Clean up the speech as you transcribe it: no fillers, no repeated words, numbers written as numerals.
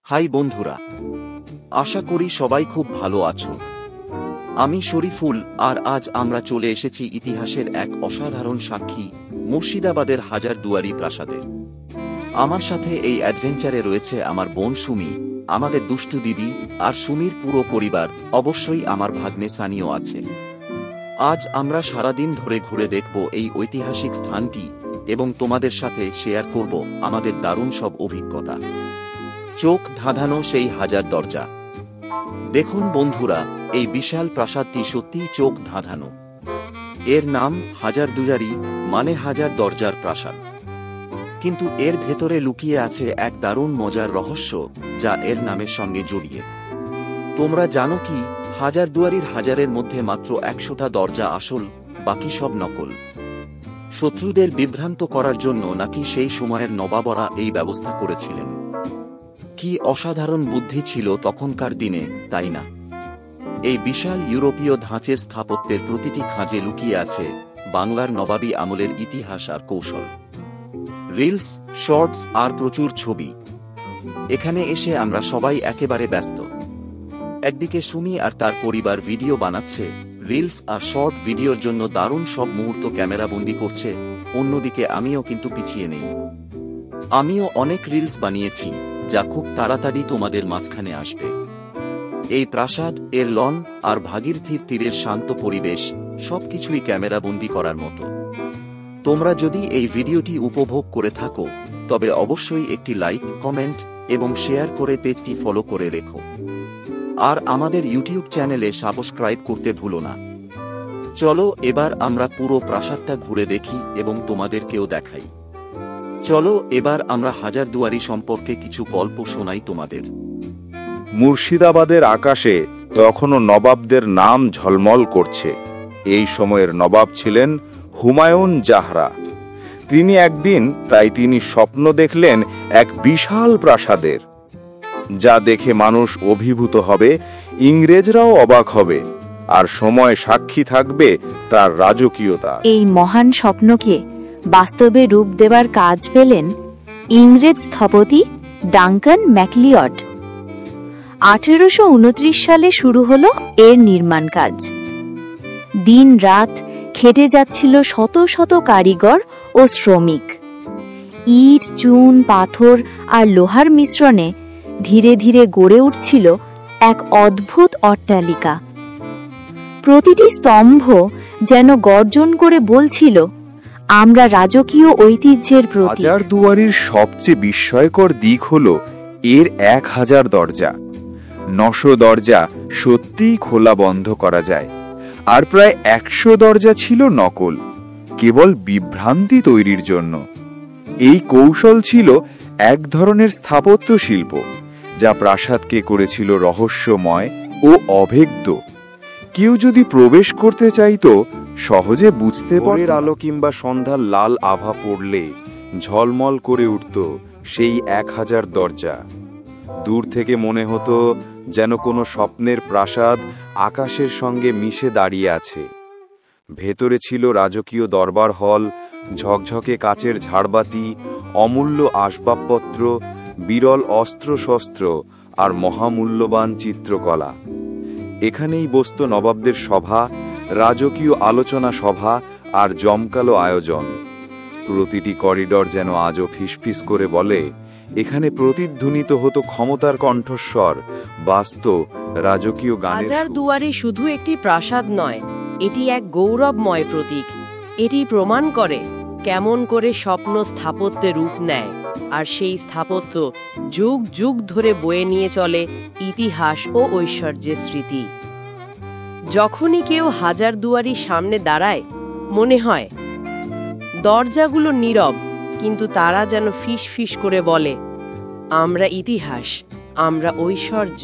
High বন্ধুরা, আশা করি সবাই খুব ভালো আছো। আমি শরীফুল, আর আজ আমরা চলে এসেছি ইতিহাসের এক অসাধারণ সাক্ষী, মুর্শিদাবাদের হাজারদুয়ারি প্রাসাদে। আমার সাথে এই অ্যাডভেঞ্চারে রয়েছে আমার বোন সুমি, আমাদের দুষ্টু দিদি, আর সুমির পুরো পরিবার, অবশ্যই আমার ভাগ্নে সানিও আছে। আজ আমরা সারাদিন ধরে ঘুরে দেখব এই ঐতিহাসিক স্থানটি এবং তোমাদের সাথে শেয়ার করব আমাদের দারুণ সব অভিজ্ঞতা। চোখ ধাঁধানো সেই হাজার দরজা। দেখুন বন্ধুরা, এই বিশাল প্রাসাদটি সত্যিই চোখ ধাঁধানো। এর নাম হাজারদুয়ারি, মানে হাজার দরজার প্রাসাদ। কিন্তু এর ভেতরে লুকিয়ে আছে এক দারুণ মজার রহস্য, যা এর নামের সঙ্গে জড়িয়ে। তোমরা জানো কি, হাজারদুয়ারির হাজারের মধ্যে মাত্র 100টা দরজা আসল, বাকি সব নকল। শত্রুদের বিভ্রান্ত করার জন্য নাকি সেই সময়ের নবাবরা এই ব্যবস্থা করেছিলেন। কি অসাধারণ বুদ্ধি ছিল তখনকার দিনে, তাই না? এই বিশাল ইউরোপীয় ধাঁচের স্থাপত্যের প্রতিটি খাঁজে লুকিয়ে আছে বাংলার নবাবী আমলের ইতিহাস আর কৌশল। রিলস, শর্টস আর প্রচুর ছবি। এখানে এসে আমরা সবাই একেবারে ব্যস্ত। একদিকে সুমি আর তার পরিবার ভিডিও বানাচ্ছে, রিলস আর শর্ট ভিডিওর জন্য দারুণ সব মুহূর্ত ক্যামেরাবন্দি করছে। অন্যদিকে আমিও কিন্তু পিছিয়ে নেই। আমিও অনেক রিলস বানিয়েছি, যা খুব তাড়াতাড়ি তোমাদের মাঝখানে আসবে। এই প্রাসাদ, এর লন আর ভাগীরথীর তীরের শান্ত পরিবেশ সবকিছুই ক্যামেরাবন্দি করার মতো। তোমরা যদি এই ভিডিওটি উপভোগ করে থাকো, তবে অবশ্যই একটি লাইক, কমেন্ট এবং শেয়ার করে পেজটি ফলো করে রেখো। আর আমাদের ইউটিউব চ্যানেলে সাবস্ক্রাইব করতে ভুলো না। চলো এবার আমরা পুরো প্রাসাদটা ঘুরে দেখি এবং তোমাদেরকেও দেখাই। চলো এবার আমরা হাজারদুয়ারি সম্পর্কে কিছু গল্প শোনাই তোমাদের। মুর্শিদাবাদের আকাশে তখনও নবাবদের নাম ঝলমল করছে। এই সময়ের নবাব ছিলেন হুমায়ুন জাহরা। তিনি স্বপ্ন দেখলেন এক বিশাল প্রাসাদের, যা দেখে মানুষ অভিভূত হবে, ইংরেজরাও অবাক হবে, আর সময় সাক্ষী থাকবে তার রাজকীয়তা। এই মহান স্বপ্নকে বাস্তবে রূপ দেবার কাজ পেলেন ইংরেজ স্থপতি ডাঙ্কান ম্যাকলিওড। 1829 সালে শুরু হলো এর নির্মাণ কাজ। দিন রাত খেটে যাচ্ছিল শত শত কারিগর ও শ্রমিক। ইট, চুন, পাথর আর লোহার মিশ্রণে ধীরে ধীরে গড়ে উঠছিল এক অদ্ভুত অট্টালিকা। প্রতিটি স্তম্ভ যেন গর্জন করে বলছিল, আমরা রাজকীয় ঐতিহ্যের প্রতীক। হাজারদুয়ারির সবচেয়ে বিস্ময়কর দিক হলো এর 1000 দরজা। 900 দরজা সত্যিই খোলা বন্ধ করা যায়, আর প্রায় 100 দরজা ছিল নকল, কেবল বিভ্রান্তি তৈরির জন্য। এই কৌশল ছিল এক ধরনের স্থাপত্য শিল্প, যা প্রাসাদকে করেছিল রহস্যময় ও অভেদ্য। কেউ যদি প্রবেশ করতে চাইতো, সহজে বুঝতে পারে। আলো কিংবা সন্ধ্যার লাল আভা পড়লে ঝলমল করে উঠত সেই 1000 দরজা। দূর থেকে মনে হতো যেন কোনো স্বপ্নের প্রাসাদ আকাশের সঙ্গে মিশে দাঁড়িয়ে আছে। ভেতরে ছিল রাজকীয় দরবার হল, ঝকঝকে কাচের ঝাড়বাতি, অমূল্য আসবাবপত্র, বিরল অস্ত্রশস্ত্র আর মহামূল্যবান চিত্রকলা। এখানেই বসত নবাবদের সভা, রাজকীয় আলোচনা সভা আর জমকালো আয়োজন। প্রতিটি করিডর যেন আজও ফিসফিস করে বলে, এখানে প্রতিধ্বনিত হতো ক্ষমতার কণ্ঠস্বর, বাজত রাজকীয় গানের। হাজারদুয়ারি শুধু একটি প্রাসাদ নয়, এটি এক গৌরবময় প্রতীক। এটি প্রমাণ করে কেমন করে স্বপ্ন স্থাপত্যে রূপ নেয়, আর সেই স্থাপত্য যুগ যুগ ধরে বয়ে নিয়ে চলে ইতিহাস ও ঐশ্বর্যের স্মৃতি। যখনই কেউ হাজারদুয়ারির সামনে দাঁড়ায়, মনে হয় দরজাগুলো নীরব, কিন্তু তারা যেন ফিস ফিস করে বলে, আমরা ইতিহাস, আমরা ঐশ্বর্য।